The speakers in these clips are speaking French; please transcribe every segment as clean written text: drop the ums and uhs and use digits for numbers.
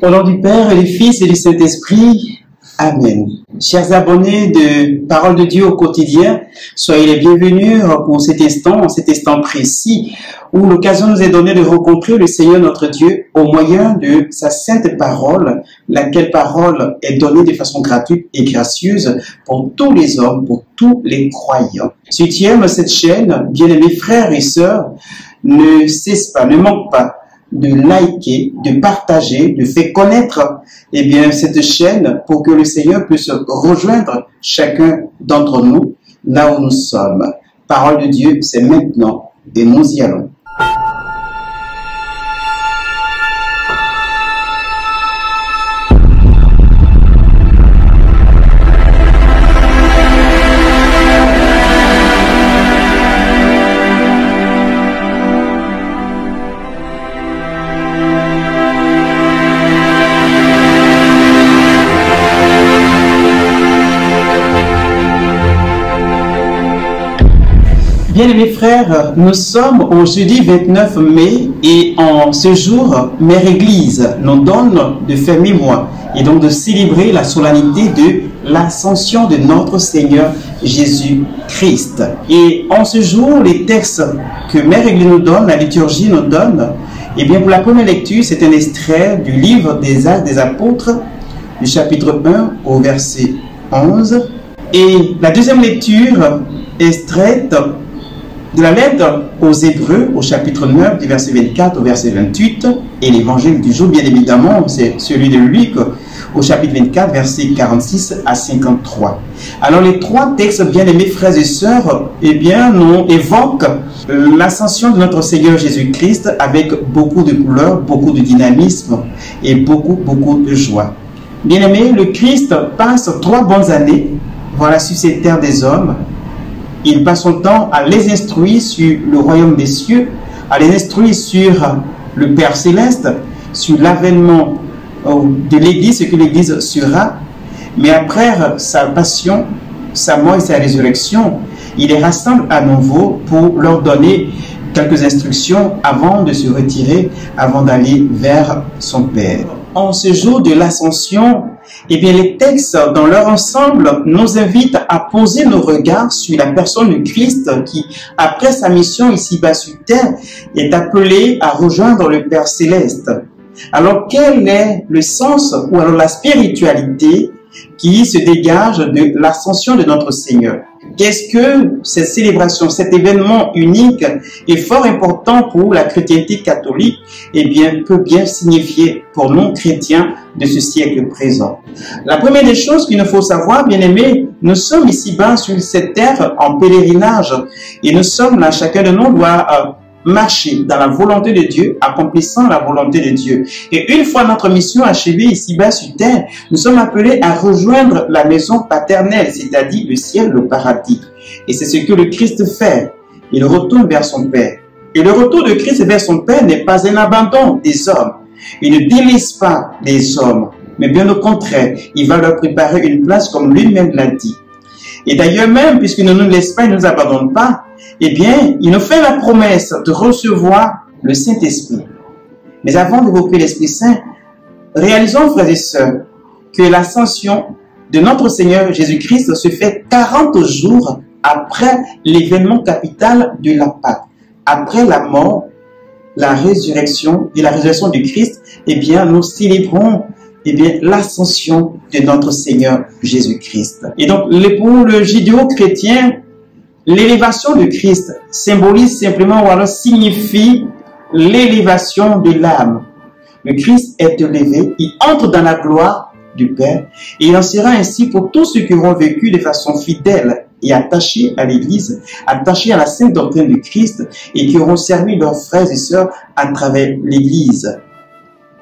Au nom du Père et du Fils et du Saint-Esprit, Amen. Chers abonnés de Parole de Dieu au quotidien, soyez les bienvenus pour cet instant précis, où l'occasion nous est donnée de rencontrer le Seigneur notre Dieu au moyen de sa sainte parole, laquelle parole est donnée de façon gratuite et gracieuse pour tous les hommes, pour tous les croyants. Si tu aimes cette chaîne, bien-aimés frères et sœurs, ne cesse pas, ne manque pas de liker, de partager, de faire connaître cette chaîne pour que le Seigneur puisse rejoindre chacun d'entre nous là où nous sommes. Parole de Dieu, c'est maintenant et nous y allons. Bien-aimés frères, nous sommes au jeudi 29 mai et en ce jour, Mère Église nous donne de faire mémoire et donc de célébrer la solennité de l'ascension de notre Seigneur Jésus-Christ. Et en ce jour, les textes que Mère Église nous donne, la liturgie nous donne, pour la première lecture, c'est un extrait du livre des Actes des Apôtres, du chapitre 1 au verset 11. Et la deuxième lecture est extraite de la lettre aux Hébreux, au chapitre 9, du verset 24 au verset 28, et l'évangile du jour, bien évidemment, c'est celui de Luc, au chapitre 24, verset 46 à 53. Alors, les trois textes, bien-aimés frères et sœurs, nous évoquent l'ascension de notre Seigneur Jésus-Christ avec beaucoup de couleurs, beaucoup de dynamisme et beaucoup de joie. Bien-aimés, le Christ passe 3 bonnes années, sur cette terre des hommes. Il passe son temps à les instruire sur le royaume des cieux, à les instruire sur le Père céleste, sur l'avènement de l'Église, ce que l'Église sera. Mais après sa passion, sa mort et sa résurrection, il les rassemble à nouveau pour leur donner quelques instructions avant de se retirer, avant d'aller vers son Père. En ce jour de l'ascension, les textes dans leur ensemble nous invitent à poser nos regards sur la personne du Christ qui, après sa mission ici-bas sur terre, est appelé à rejoindre le Père céleste. Alors, quel est le sens ou alors la spiritualité qui se dégage de l'ascension de notre Seigneur? Qu'est-ce que cette célébration, cet événement unique et fort important pour la chrétienté catholique, peut bien signifier pour nous chrétiens de ce siècle présent? La première des choses qu'il nous faut savoir, bien-aimés, nous sommes ici-bas sur cette terre en pèlerinage et nous sommes là, chacun de nous doit marcher dans la volonté de Dieu, accomplissant la volonté de Dieu. Et une fois notre mission achevée ici-bas sur terre, nous sommes appelés à rejoindre la maison paternelle, c'est-à-dire le ciel, le paradis. Et c'est ce que le Christ fait. Il retourne vers son Père. Et le retour de Christ vers son Père n'est pas un abandon des hommes. Il ne délaisse pas les hommes, mais bien au contraire, il va leur préparer une place comme lui-même l'a dit. Et d'ailleurs même, puisqu'il ne nous laisse pas, il ne nous abandonne pas, il nous fait la promesse de recevoir le Saint-Esprit. Mais avant d'évoquer l'Esprit Saint, réalisons, frères et sœurs, que l'ascension de notre Seigneur Jésus-Christ se fait 40 jours après l'événement capital de la Pâque. Après la mort, la résurrection et la résurrection du Christ, nous célébrons l'ascension de notre Seigneur Jésus-Christ. Et donc, pour le judéo-chrétien, l'élévation de Christ symbolise simplement ou alors signifie l'élévation de l'âme. Le Christ est élevé, il entre dans la gloire du Père et il en sera ainsi pour tous ceux qui auront vécu de façon fidèle et attachés à l'Église, attachés à la sainte doctrine du Christ et qui auront servi leurs frères et sœurs à travers l'Église.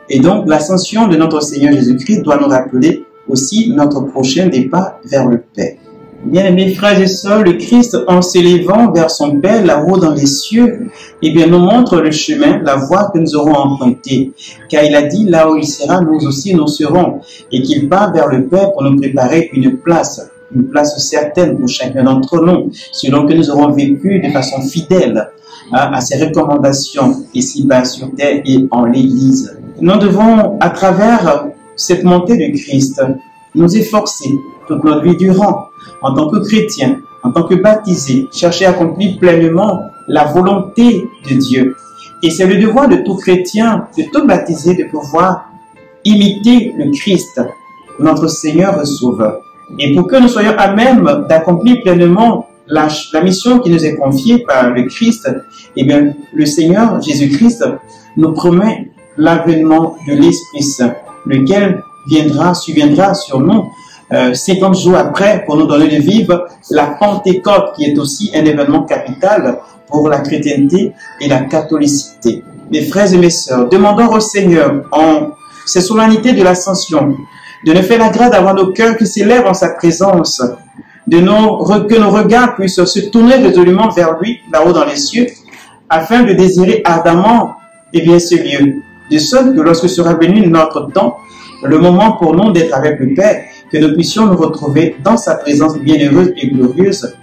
Et donc, l'ascension de notre Seigneur Jésus-Christ doit nous rappeler aussi notre prochain départ vers le Père. Bien-aimés frères et sœurs, le Christ, en s'élevant vers son Père, là-haut dans les cieux, nous montre le chemin, la voie que nous aurons empruntée. Car il a dit, là où il sera, nous aussi nous serons. Et qu'il part vers le Père pour nous préparer une place certaine pour chacun d'entre nous, selon que nous aurons vécu de façon fidèle à ses recommandations ici-bas sur terre et en l'Église. nous devons, à travers cette montée de Christ, nous efforcer toute notre vie durant, en tant que chrétiens, en tant que baptisés, chercher à accomplir pleinement la volonté de Dieu. Et c'est le devoir de tout chrétien, de tout baptisé, de pouvoir imiter le Christ, notre Seigneur et Sauveur. Et pour que nous soyons à même d'accomplir pleinement la mission qui nous est confiée par le Christ, eh bien, le Seigneur Jésus-Christ nous promet l'avènement de l'Esprit Saint, lequel surviendra sur nous 50 jours après pour nous donner de vivre la Pentecôte, qui est aussi un événement capital pour la chrétienté et la catholicité. Mes frères et mes sœurs, demandons au Seigneur en ces solennités de l'Ascension de nous faire la grâce d'avoir nos cœurs qui s'élèvent en sa présence, que nos regards puissent se tourner résolument vers lui, là-haut dans les cieux, afin de désirer ardemment ce lieu, de sorte que lorsque sera venu notre temps, le moment pour nous d'être avec le Père, que nous puissions nous retrouver dans sa présence bienheureuse et glorieuse.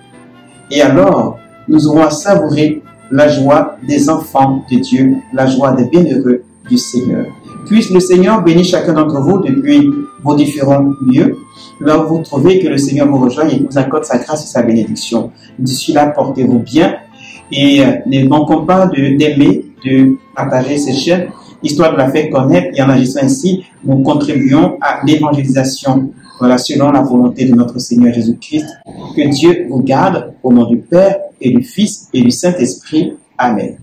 Et alors, nous aurons à savourer la joie des enfants de Dieu, la joie des bienheureux du Seigneur. Puisse le Seigneur bénir chacun d'entre vous depuis vos différents lieux, là où vous trouvez, que le Seigneur vous rejoigne et vous accorde sa grâce et sa bénédiction. D'ici là, portez-vous bien et ne manquons pas d'aimer, de partager ces chaînes, histoire de la faire connaître, et en agissant ainsi, nous contribuons à l'évangélisation. Voilà, selon la volonté de notre Seigneur Jésus-Christ. Que Dieu vous garde au nom du Père et du Fils et du Saint-Esprit. Amen.